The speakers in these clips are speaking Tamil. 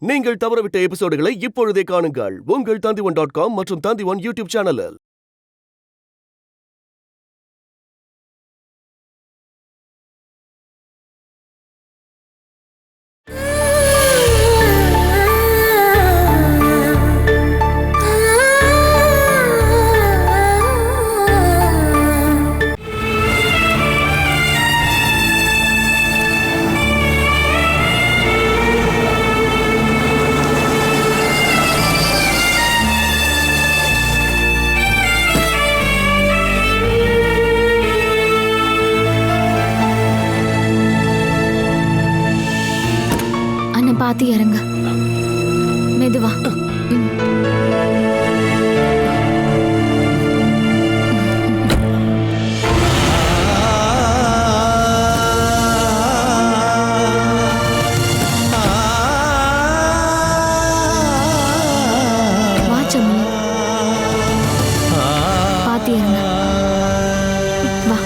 நீங்கள் தவறவிட்ட எபிசோடுகளை இப்பொழுதே காணுங்கள் உங்கள் Tandivan.com மற்றும் Tandivan யூடியூப் சேனலில். பாத்து இறங்க. மெதுவா. வா சம்மி. பாத்து இறங்க. வா.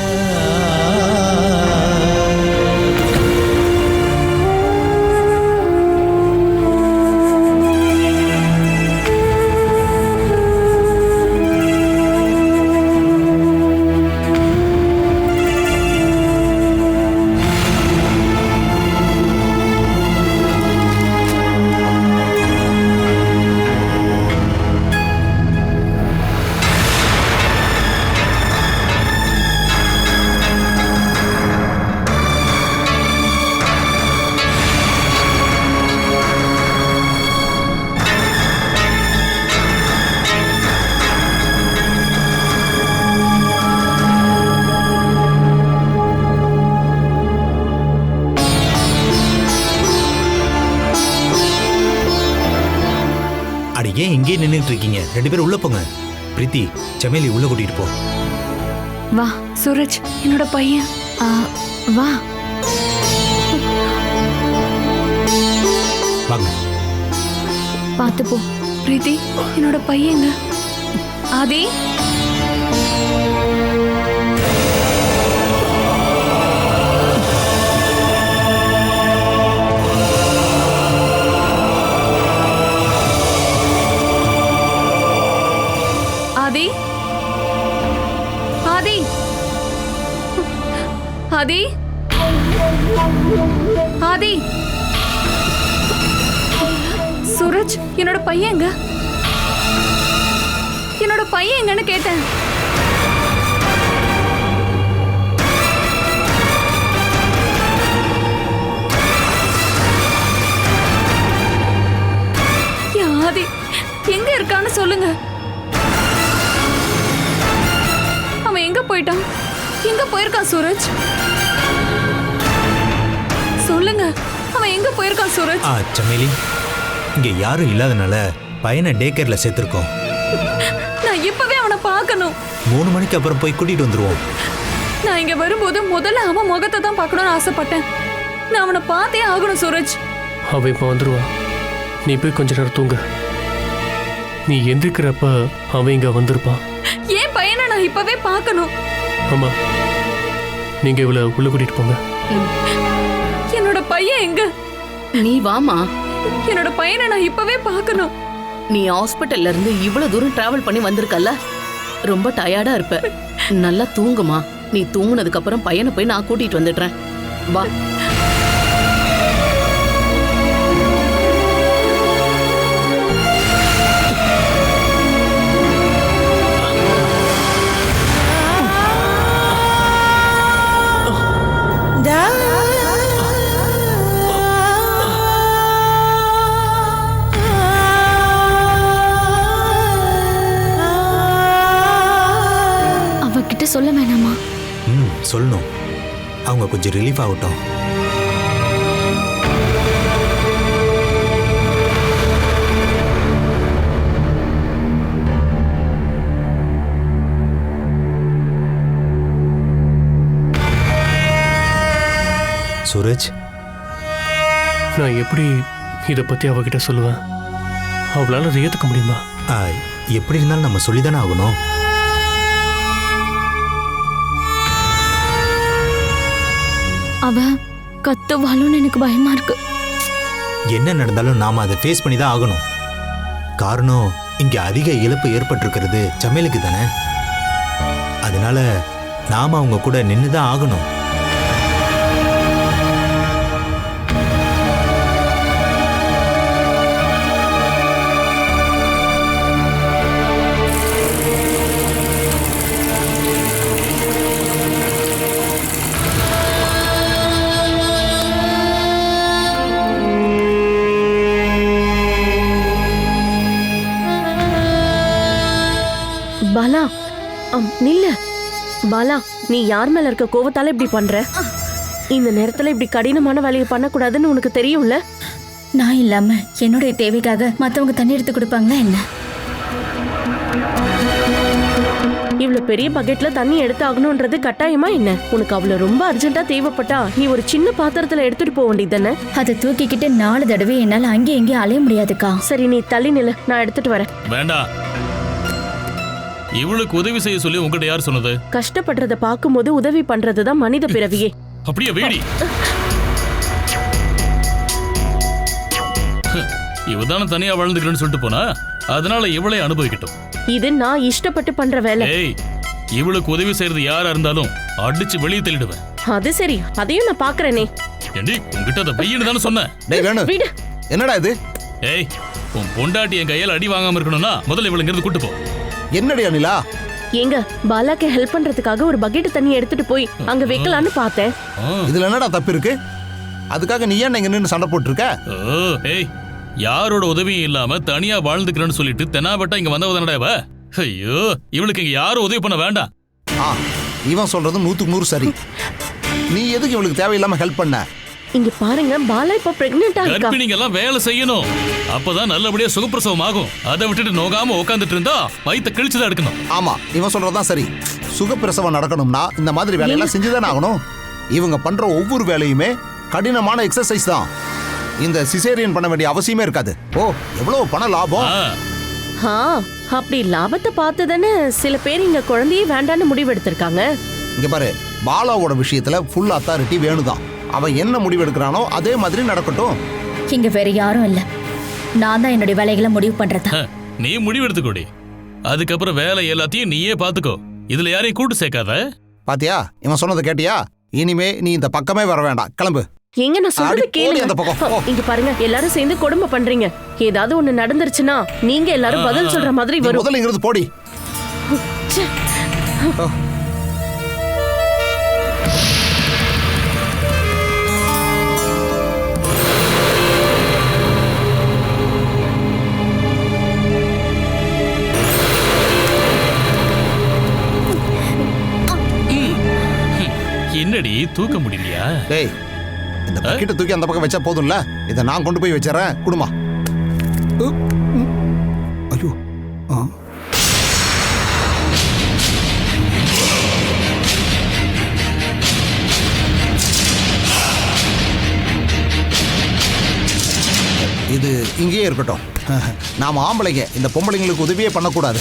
ஏன் இங்கே நின்றுட்டு இருக்கீங்க? ரெண்டு பேரும் உள்ள போங்க. பிரீத்தி, சமேலி உள்ள கூட்டிட்டு போ. வா சூரஜ், என்னோட பையன். வா. வாங்க. பார்த்து போ. பிரீத்தி, என்னோட பையங்க. ஆதி. ஆதி. ஆதி. ஆதி. ஆதி. சூரஜ், என்னோட பையங்க. என்னோட பையன் எங்கன்னு கேட்டேன். ஆதி எங்க இருக்கான்னு சொல்லுங்க. எங்க போயிட்டான்? எங்க போயிருக்கான் சூரஜ்? சொல்லுங்க, அவன் எங்க போயிருக்கான் சூரஜ்? சமேலி, இங்க யாரும் இல்லாதனால பையனை டே கேர்ல சேர்த்திருக்கோம். நான் இப்பவே அவனை பார்க்கணும். 3 மணிக்கு அப்புறம் போய் கூட்டிட்டு வந்துருவோம். நான் இங்க வரும்போது முதல்ல அவன் முகத்தை தான் பார்க்கணும்னு ஆசைப்பட்டேன். நான் அவனை பார்த்தே ஆகணும் சூரஜ். அவன் இப்ப வந்துருவான். நீ போய் கொஞ்ச நேரம் தூங்க. நீ எந்திரிக்கிறப்ப அவன் இங்க வந்திருப்பான். ஏன் பையனை நான் இப்பவே பார்க்கணும். ஆமா, நீங்க இவ்வளவு உள்ள கூட்டிட்டு போங்க. என்னோட பையன் எங்க? நீ வாமா. என்னோட பையனை நான் இப்பவே பார்க்கணும். நீ ஹாஸ்பிட்டல்ல இருந்து இவ்வளவு தூரம் டிராவல் பண்ணி வந்திருக்கல்ல, ரொம்ப டயர்டா இருப்ப. நல்லா தூங்குமா. நீ தூங்குனதுக்கு அப்புறம் பையனை போய் நான் கூட்டிட்டு வந்துடுறேன். வா. சொல்ல வேணாமா? சொல்லணும். அவங்க கொஞ்சம் ரிலீஃப் ஆகட்டும். சூரஜ், நான் எப்படி இதை பத்தி அவகிட்ட சொல்லுவேன்? அவளால அதை ஏத்துக்க முடியுமா? எப்படி இருந்தாலும் நம்ம சொல்லிதானே ஆகணும். அவ கத்துவாளுன்னு எனக்கு பயமா இருக்கு. என்ன நடந்தாலும் நாம அதை ஃபேஸ் பண்ணி தான் ஆகணும். காரணம் இங்க அதிக இழப்பு ஏற்பட்டிருக்கிறது சமையலுக்கு தானே. அதனால நாம அவங்க கூட நின்று தான் ஆகணும். பாலா நில்ல. பாலா, நீ யார் மேல இருக்க கோவத்தால இப்படி பண்ற? இந்த நேரத்துல இப்படி கடினமான வேலையை பண்ணக்கூடாதுன்னு உனக்கு தெரியும்ல? நான் இல்லாம என்னுடைய தேவைக்காக மத்தவங்க தண்ணி எடுத்து கொடுப்பாங்களா என்ன? இவ்வளவு பெரிய பக்கெட்ல தண்ணி எடுத்து ஆகணும்ன்றது கட்டாயமா என்ன? உனக்கு அவ்வளவு ரொம்ப அர்ஜென்ட்டா தேவைப்பட்டா நீ ஒரு சின்ன பாத்திரத்துல எடுத்துட்டு போக வேண்டியதானே? அதை தூக்கிக்கிட்டு 4 தடவை என்னால அங்கே எங்கேயும் அலைய முடியாதுக்கா. சரி, நீ தள்ளி நில்லு, நான் எடுத்துட்டு வரேன். வேண்டாம். இவளுக்கு உதவி செய்ய சொல்லி உங்ககிட்ட யார் சொன்னது? கஷ்டப்படுறத பாக்கும்போது உதவி பண்றதுதான் மனித பிறவியே. அப்படியே வேடி. இவதான தனியா வாழ்ந்துக்கிறேன்னு சொல்லிட்டு போனா, அதனால இவளை அனுபவிக்கட்டும். இது நான் இஷ்டப்பட்டு பண்ற வேலை. ஏய், இவளுக்கு உதவி செய்யறது யாரா இருந்தாலும் அடிச்சு வெளியே தள்ளிடுவேன். அது சரி, அதையும் நான் பாக்குறேனே. ஏண்டி, உங்ககிட்ட அதை பையனு தானே சொன்னேன். டேய் வேணு, விடு. என்னடா இது? ஏய், உன் பொண்டாட்டி என் கையால் அடி வாங்காம இருக்கணும்னா முதல்ல இவளை இங்கிருந்து கூட்டு போ. என்னடி அனிலா? ஏங்க, பாலாக்கு ஹெல்ப் பண்றதுக்காக ஒரு பக்கெட் தண்ணி எடுத்துட்டு போய் அங்க வைக்கலான்னு பார்த்தேன். இதுல என்னடா தப்பு இருக்கு? அதுக்காக நீ ஏன் இங்க நின்னு சண்டை போட்டுருக்க? ஏய், யாரோட உதவியும் இல்லாம தனியா வாழ்ந்துக்கிறேன்னு சொல்லிட்டு தெனாவட்டா இங்க வந்தவதானடா இவ? ஐயோ, இவளுக்கு இங்க யாரும் உதவி பண்ண வேண்டாம். இவன் சொல்றது 100க்கு 100 சரி. நீ எதுக்கு இவளுக்கு தேவையில்லாம ஹெல்ப் பண்ண? இங்க பாருங்க, பாலா இப்ப பிரெக்னெண்டா இருக்கா. கர்ப்பிணிங்க எல்லாம் வேலை செய்யணும், அப்பதான் நல்லபடியா சுகப்பிரசவம் ஆகும். அதை விட்டுட்டு நோகாம உட்காந்துட்டு இருந்தா வயித்தை கிழிச்சுதான் எடுக்கணும். ஆமா, இவன் சொல்றதுதான் சரி. சுகப்பிரசவம் நடக்கணும்னா இந்த மாதிரி வேலையெல்லாம் செஞ்சுதானே ஆகணும். இவங்க பண்ற ஒவ்வொரு வேலையுமே கடினமான எக்ஸசைஸ் தான். இந்த சிசேரியன் பண்ண வேண்டிய அவசியமே இருக்காது. ஓ, எவ்வளவு பண லாபம். அப்படி லாபத்தை பார்த்துதானே சில பேர் இங்க குழந்தையே வேண்டான்னு முடிவு எடுத்திருக்காங்க. இங்க பாரு, பாலாவோட விஷயத்துல ஃபுல் அத்தாரிட்டி வேணுதான். அவன் என்ன முடிவு எடுக்கிறானோ அதே மாதிரி நடக்கட்டும். இங்க வேற யாரும் இல்ல, நான் தான் என்னுடைய வேலைகளை முடிவு பண்றதா. நீ முடிவு எடுத்துக்கோடி, அதுக்கப்புறம் வேலை எல்லாத்தையும் நீயே பாத்துக்கோ. இதுல யாரையும் கூட்டு சேர்க்காத. பாத்தியா, இவன் சொன்னதை கேட்டியா? இனிமே நீ இந்த பக்கமே வர வேண்டாம், கிளம்பு. எங்க நான் சொல்றது கேளுங்க. அந்த பக்கம் இங்க பாருங்க, எல்லாரும் சேர்ந்து கொடுமை பண்றீங்க. ஏதாவது ஒண்ணு நடந்துருச்சுன்னா நீங்க எல்லாரும் பதில் சொல்ற மாதிரி வரும். முதல்ல இங்கிருந்து போடி. என்னடி தூக்க முடியலையா? டேய், இந்த பக்கெட்டை தூக்கி அந்த பக்கம் வச்சா போதும்ல. இதை நான் கொண்டு போய் வச்சறேன், குடுமா. ஐயோ, இது இங்கேயே இருக்கட்டும். நாம ஆம்பளைங்க இந்த பொம்பளைங்களுக்கு உதவியே பண்ணக்கூடாது.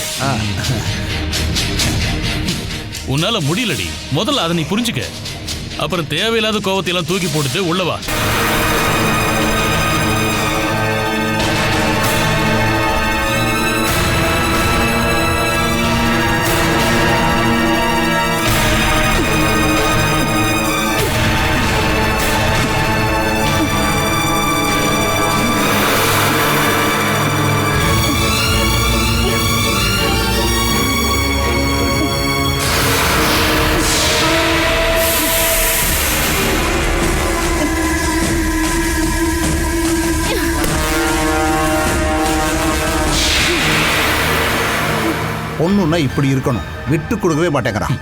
உன்னால முடியலடி, முதல்ல அதை நீ புரிஞ்சுக்க. அப்புறம் தேவையில்லாத கோவத்தை எல்லாம் தூக்கி போட்டுட்டு உள்ளவா. பொண்ணுன்னா இப்படி இருக்கணும், விட்டு கொடுக்கவே மாட்டேங்கிறான்.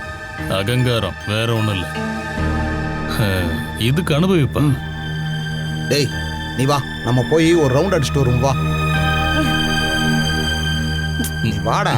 அகங்காரம் வேற ஒண்ணும் இல்ல. இதுக்கு அனுபவிப்பா. டேய், நீ வா, நம்ம போய் ஒரு ரவுண்ட் அடிச்சுட்டு வருவோம். வா, நீ வாடா.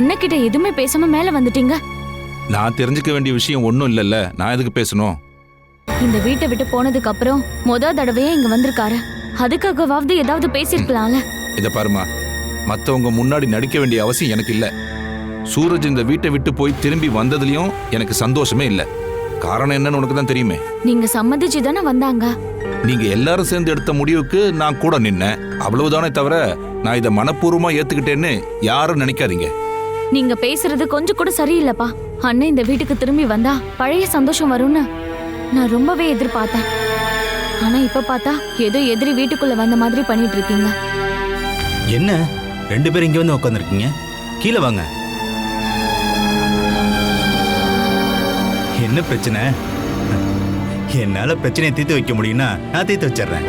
அண்ணக்கிட்ட எதுவுமே பேசாம மேல வந்துட்டீங்க. நான் தெரிஞ்சுக்க வேண்டிய விஷயம் ஒன்றும் இல்லைல்ல, நான் எதுக்கு பேசணும்? இந்த வீட்டை விட்டு போனதுக்கு அப்புறம் தடவையே இங்க வந்திருக்காரு. அதுக்காகவாவது ஏதாவது பேசிருக்கலாம்ல. இதை பாருமா, மற்றவங்க முன்னாடி நடிக்க வேண்டிய அவசியம் எனக்கு இல்லை. சூரஜ் இந்த வீட்டை விட்டு போய் திரும்பி வந்ததுலயும் எனக்கு சந்தோஷமே இல்லை. காரணம் என்னன்னு உனக்கு தான் தெரியுமே. நீங்க சம்மதிச்சு தானே வந்தாங்க. நீங்க எல்லாரும் சேர்ந்து எடுத்த முடிவுக்கு நான் கூட நின்னேன், அவ்வளவுதானே தவிர நான் இதை மனப்பூர்வமா ஏத்துக்கிட்டேன்னு யாரும் நினைக்காதீங்க. நீங்க பேசுறது கொஞ்சம் கூட சரியில்லைப்பா. அண்ணன் இந்த வீட்டுக்கு திரும்பி வந்தா பழைய சந்தோஷம் வரும்னு நான் ரொம்பவே எதிர்பார்த்தேன். ஆனா இப்ப பார்த்தா ஏதோ எதிரி வீட்டுக்குள்ள வந்த மாதிரி பண்ணிட்டு இருக்கீங்க. என்ன 2 பேரும் இங்க வந்து உட்காந்துருக்கீங்க? கீழே வாங்க. என்ன பிரச்சனை? என்னால பிரச்சனையை தீர்த்து வைக்க முடியும்னா நான் தீர்த்து வச்சிடுறேன்.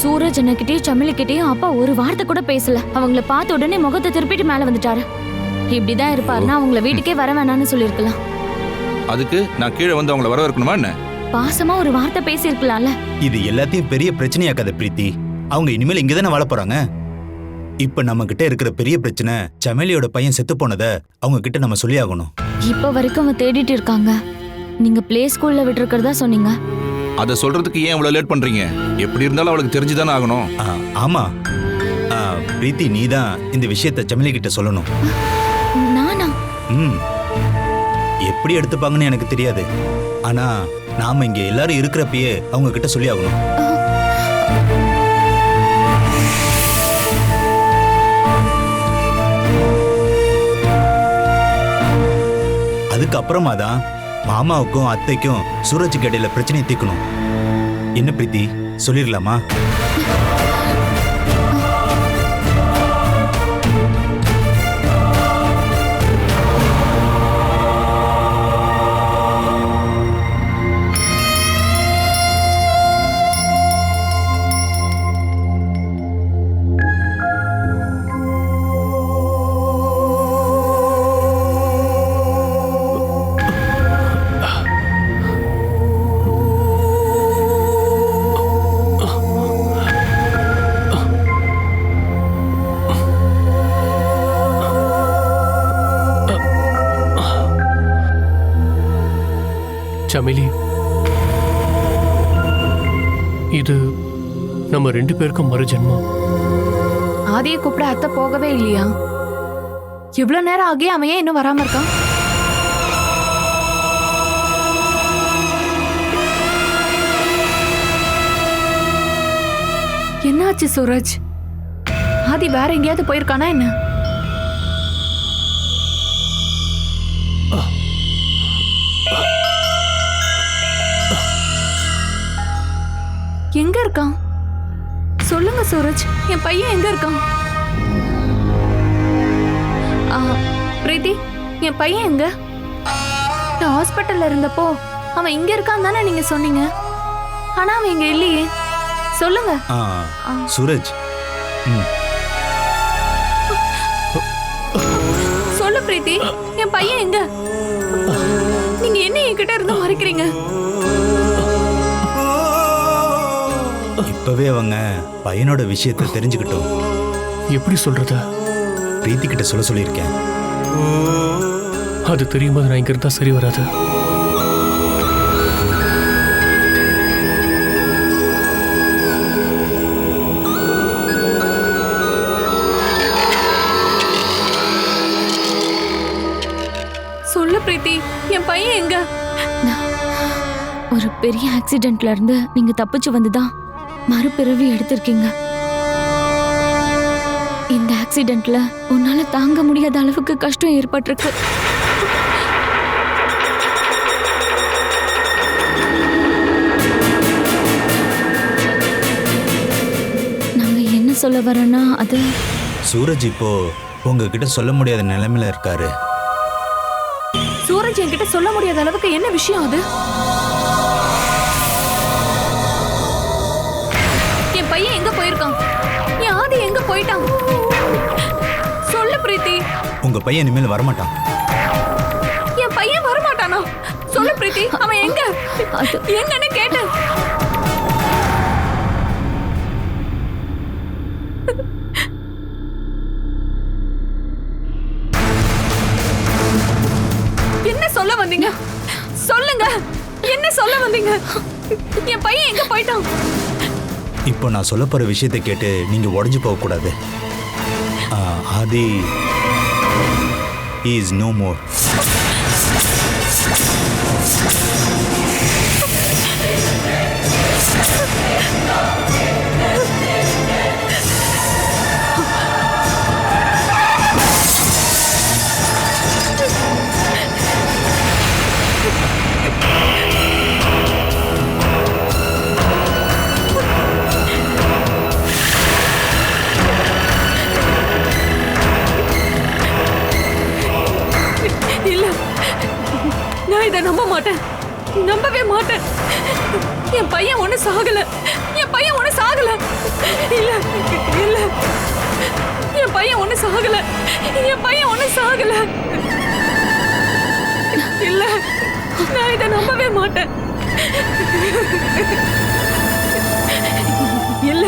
சூரஜ் அண்ணகிட்டயும் சமிலிக்கிட்டயும் அப்பா ஒரு வார்த்தை கூட பேசல. அவங்கள பார்த்த உடனே முகத்தை திருப்பிட்டு மேல வந்துட்டாரு. இப்படிதான் இருப்பாருன்னா அவங்கள வீட்டுக்கே வர வேணாம்னு சொல்லிருக்கலாம். அதுக்கு நான் கீழே வந்து அவங்கள வரவேற்கணுமா என்ன? பாசமா ஒரு வார்த்தை பேசியிருக்கலாம்ல. இது எல்லாத்தையும் பெரிய பிரச்சனையாக்காத பிரீத்தி. அவங்க இனிமேல் இங்கதானே வாழ போறாங்க. இப்ப நம்ம கிட்ட இருக்கிற பெரிய பிரச்சனை சமேலியோட பையன் செத்து போனதை அவங்க கிட்ட நம்ம சொல்லி ஆகணும். இப்ப வரைக்கும் அவங்க தேடிட்டு இருக்காங்க. நீங்க பிளே ஸ்கூல்ல விட்டுருக்கிறதா சொன்னீங்க. அதை சொல்றதுக்கு ஏன் இவ்வளவு லேட் பண்றீங்க? எப்படி இருந்தாலும் அவளுக்கு தெரிஞ்சுதானே ஆகணும். ஆமா பிரீத்தி, நீதான் இந்த விஷயத்த சமேலி கிட்ட சொல்லணும். நானா? எப்படி எடுத்துப்பாங்கன்னு எனக்கு தெரியாது. ஆனா நாம இங்க எல்லாரும் இருக்கிறப்பயே அவங்க கிட்ட சொல்லி ஆகணும். அதுக்கப்புறமா தான் மாமாவுக்கும் அத்தைக்கும் சூரஜுக்கு இடையில பிரச்சனையை தீர்க்கணும். என்ன பிரீத்தி, சொல்லிடலாமா? சமிலி, இது நம்ம 2 பேருக்கும் மறு ஜென்மம். ஆதியை கூப்பிட அத்தை போகவே இல்லையா? இவ்வளவு நேரம் ஆகி அவன் ஏன் இன்னும் வராம இருக்கான்? என்னாச்சு சூரஜ்? ஆதி வேற எங்கேயாவது போயிருக்கானா என்ன? எங்க இருக்கான்? சொல்லுங்க சூரஜ், என் பையன் எங்க இருக்கான்? பிரீத்தி, என் பையன் எங்க? நான் ஹாஸ்பிட்டல்ல இருந்தப்போ அவன் இங்க இருக்கான் தானே நீங்க சொன்னீங்க. ஆனா அவன் இங்க இல்லையே. சொல்லுங்க. சூரஜ், சொல்லு பிரீத்தி, என் பையன் எங்க? நீங்க என்ன என்கிட்ட இருந்து மறைக்கிறீங்க? இப்பவே அவங்க பையனோட விஷயத்தை தெரிஞ்சுக்கிட்டோம். எப்படி சொல்றத? பிரீத்தி கிட்ட சொல்ல சொல்லியிருக்கேன். அது தெரியும் போது நான் இங்க இருந்தா சரி வராது. சொல்லு பிரீத்தி, என் பையன் எங்க? ஒரு பெரிய ஆக்சிடென்ட்ல இருந்து நீங்க தப்பிச்சு வந்துதான் மறுபிறவி எடுத்திருக்கீங்க. இந்த ஆக்சிடென்ட்ல உன்னால தாங்க முடியாத அளவுக்கு கஷ்டம் ஏற்பட்டிருக்கு. நாங்க என்ன சொல்ல வரோம்னா, அது சூரஜ் இப்போ உங்ககிட்ட சொல்ல முடியாத நிலைமையில இருக்காரு. சூரஜ் என்கிட்ட சொல்ல முடியாத அளவுக்கு என்ன விஷயம் அது? என் பையன் எங்க போயிருக்கான்? என் ஆதி எங்க போயிட்டான்? சொல்லு பிரீத்தி. உங்க பையன் இனிமேல் வரமாட்டான். என் பையன் வரமாட்டானா? சொல்லு பிரீத்தி, அவன் எங்க? எங்கன்னு கேட்டு. வந்தீங்க? சொல்லுங்க, என்ன சொல்ல வந்தீங்க? என் பையன் எங்க போயிட்டான்? இப்போ நான் சொல்ல போற விஷயத்தை கேட்டு நீங்க உடஞ்சு போக கூடாது. ஆதி இஸ் நோ மோர். இல்ல, நான் இதை நம்ப மாட்டேன், நம்பவே மாட்டேன். என் பையன் ஒண்ணு சாகல, என் பையன் ஒண்ணு சாகல. இல்ல இல்ல, என் பையன் ஒண்ணு சாகல, என் பையன் ஒண்ணு சாகல. இல்ல, நான் இதை நம்பவே மாட்டேன். இல்ல,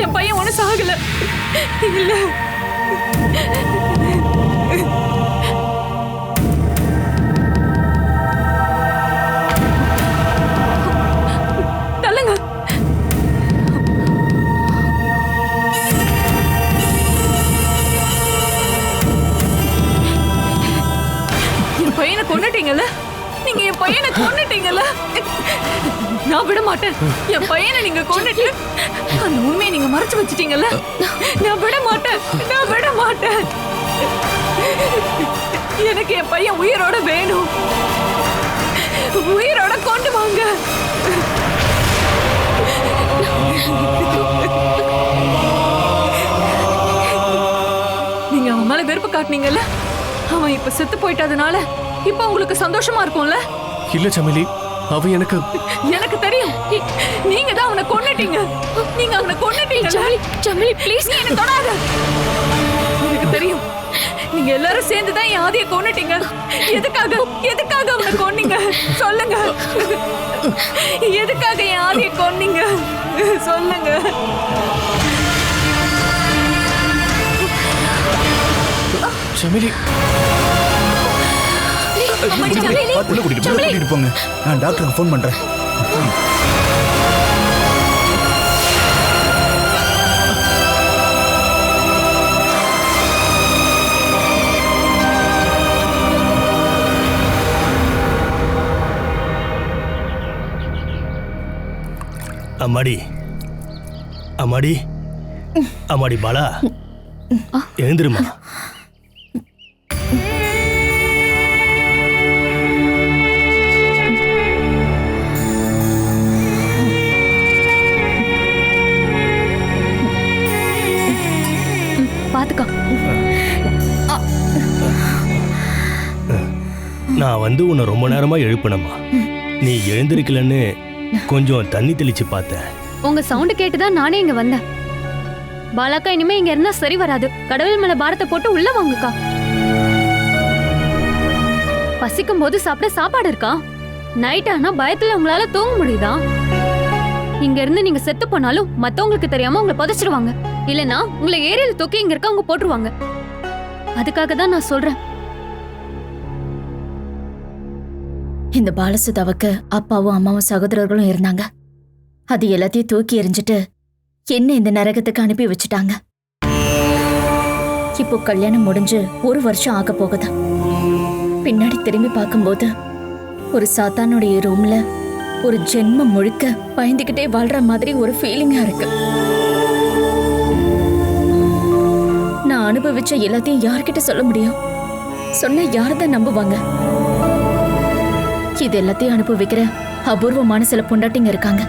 என் பையன் ஒண்ணு சாகல. இல்ல, தள்ளுங்க. என் பையனை கொன்னுட்டீங்கல்ல, நீங்க என் பையனை கொன்னுட்டீங்கல்ல. நான் விட மாட்டேன். என் பையனை நீங்க கொன்னுட்டு அந்த உண்மையை நீங்க மறைச்சு வச்சிட்டீங்கல்ல. நான் விட மாட்டேன், நான் விட மாட்டேன். எனக்கு என் பையன் உயிரோட வேணும், உயிரோட கொண்டு வாங்க. நீங்க அவன் மேல வெறுப்பு காட்டினீங்கல்ல, அவன் இப்ப செத்து போயிட்டதுனால இப்ப உங்களுக்கு சந்தோஷமா இருக்கும்ல? இல்ல சமலி, அவ எனக்கு தெரியும். நீங்க தான் அவனை கொன்னுட்டீங்க, நீங்க அவனை கொன்னுட்டீங்க. சமலி ப்ளீஸ், நீ என்ன தொடாத. எனக்கு தெரியும், நீங்க எல்லாரும் சேர்ந்து தான் என் ஆதியை கொன்னுட்டீங்க. எதுக்காக, எதுக்காக அவனை கொன்னீங்க சொல்லுங்க. எதுக்காக என் ஆதியை கொன்னீங்க சொல்லுங்க. சமலி, உள்ள கூட்டிட்டு போங்க, நான் டாக்டருக்கு ஃபோன் பண்றேன். அம்மாடி, அம்மாடி, அம்மாடி பாலா, எழுந்திருமா. பாத்துக்கோ. நான் வந்து உன்னை ரொம்ப நேரமா எழுப்பினம்மா. நீ எழுந்திருக்கலன்னு கொஞ்சம் தண்ணி தெளிச்சு பார்த்தேன். உங்க சவுண்ட் கேட்டுதான் நானே இங்க வந்தேன். பாலாக்கா, இனிமே இங்க இருந்தா சரி வராது. கடவுள் மேல பாரத்தை போட்டு உள்ள வாங்கக்கா. பசிக்கும் போது சாப்பிட சாப்பாடு இருக்கா? நைட் ஆனா பயத்துல உங்களால தூங்க முடியுதா? இங்க இருந்து நீங்க செத்து போனாலும் மத்தவங்களுக்கு தெரியாம உங்களை புதைச்சிருவாங்க. இல்லனா உங்களை ஏரியில தூக்கி இங்க இருக்க அவங்க போட்டுருவாங்க. அதுக்காக தான் நான் சொல்றேன். இந்த பாலசுதாவுக்கு அப்பாவும் அம்மாவும் சகோதரர்களும் இருந்தாங்க. அது எல்லாத்தையும் தூக்கி எறிஞ்சிட்டு என்ன இந்த நரகத்துக்கு அனுப்பி வச்சுட்டாங்க. இப்போ கல்யாணம் முடிஞ்சு 1 வருஷம் ஆக போகுது. பின்னாடி திரும்பி பார்க்கும்போது ஒரு சாத்தானுடைய ரூம்ல ஒரு ஜென்மம் முழுக்க பயந்துகிட்டே வாழ்ற மாதிரி ஒரு ஃபீலிங்கா இருக்கு. நான் அனுபவிச்ச எல்லாத்தையும் யார்கிட்ட சொல்ல முடியும்? சொன்ன யார்தான் நம்புவாங்க? இது எல்லாத்தையும் அனுபவிக்கிற அபூர்வமான சில பொண்டாட்டிங்க இருக்காங்க.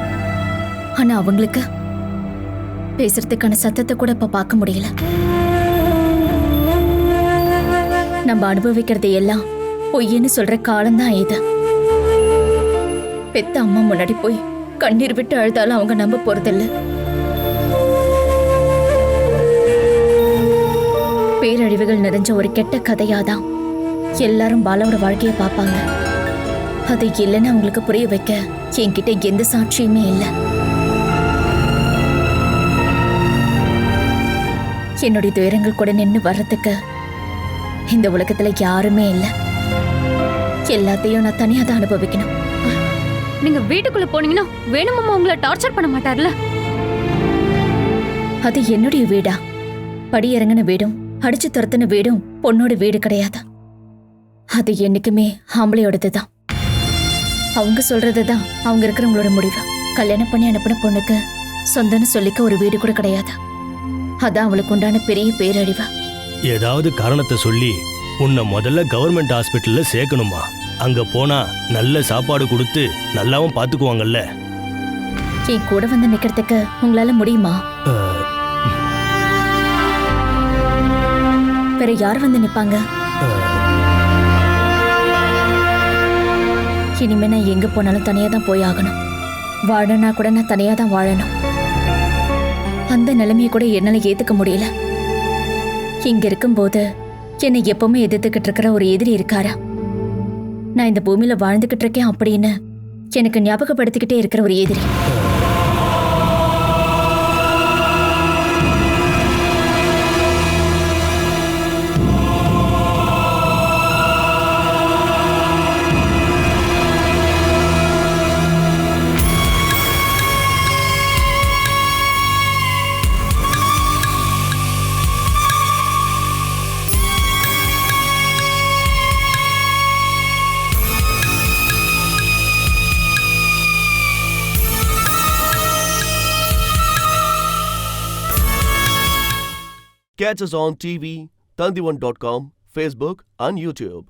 ஆனா அவங்களுக்கு பேசுறதுக்கான சத்தத்தை கூட இப்ப பார்க்க முடியல. நம்ம அனுபவிக்கிறது எல்லாம் பொய்ன்னு சொல்ற காலம்தான் இது. பெத்த அம்மா முன்னாடி போய் கண்ணீர் விட்டு அழுதாலும் அவங்க நம்ப போறதில்ல. பேரழிவுகள் நிறைஞ்ச ஒரு கெட்ட கதையாதான் எல்லாரும் பாலாவோட வாழ்க்கைய பார்ப்பாங்க. அது இல்லைன்னு அவங்களுக்கு புரிய வைக்க என்கிட்ட எந்த சாட்சியுமே இல்லை. என்னுடைய துயரங்கள் கூட நின்று வர்றதுக்கு இந்த உலகத்துல யாருமே இல்லை. எல்லாத்தையும் நான் தனியா தான் அனுபவிக்கணும். நீங்க வீட்டுக்குள்ள போனீங்கன்னா வேணுமாமா உங்களை டார்ச்சர் பண்ண மாட்டார்ல? அது என்னுடைய வீடா? படி இறங்கின வீடும் அடிச்சு துரத்தின வீடும் பொண்ணோட வீடு கிடையாது. அது என்னைக்குமே ஆம்பளையோடது தான். அவங்க சொல்றது தான் அவங்க இருக்கிறவங்களோட முடிவு. கல்யாணம் பண்ணி அனுப்பின பொண்ணுக்கு சொந்தன்னு சொல்லிக்க ஒரு வீடு கூட கிடையாது. அதான் அவளுக்கு உண்டான பெரிய பேரழிவு. ஏதாவது காரணத்தை சொல்லி உன்னை முதல்ல கவர்மெண்ட் ஹாஸ்பிட்டல்ல சேர்க்கணுமா? அங்க போனா நல்ல சாப்பாடு கொடுத்து நல்லாவும் பாத்துக்குவாங்கல்ல. என் கூட வந்து நிக்கிறதுக்கு உங்களால முடியுமா? வேற யார் வந்து நிப்பாங்க? இனிமே நான் எங்க போனாலும் தனியா தான் போய் ஆகணும். வாழனா கூட நான் தனியா தான் வாழணும். அந்த நிலைமையை கூட என்னால ஏத்துக்க முடியல. இங்க இருக்கும்போது என்னை எப்பவுமே எதிர்த்துக்கிட்டு இருக்கிற ஒரு எதிரி இருக்காரா? நான் இந்த பூமியில வாழ்ந்துகிட்டு இருக்கேன் அப்படின்னு எனக்கு ஞாபகப்படுத்திக்கிட்டே இருக்கிற ஒரு எதிரி. Catch us on TV, Tandivan.com, Facebook and YouTube.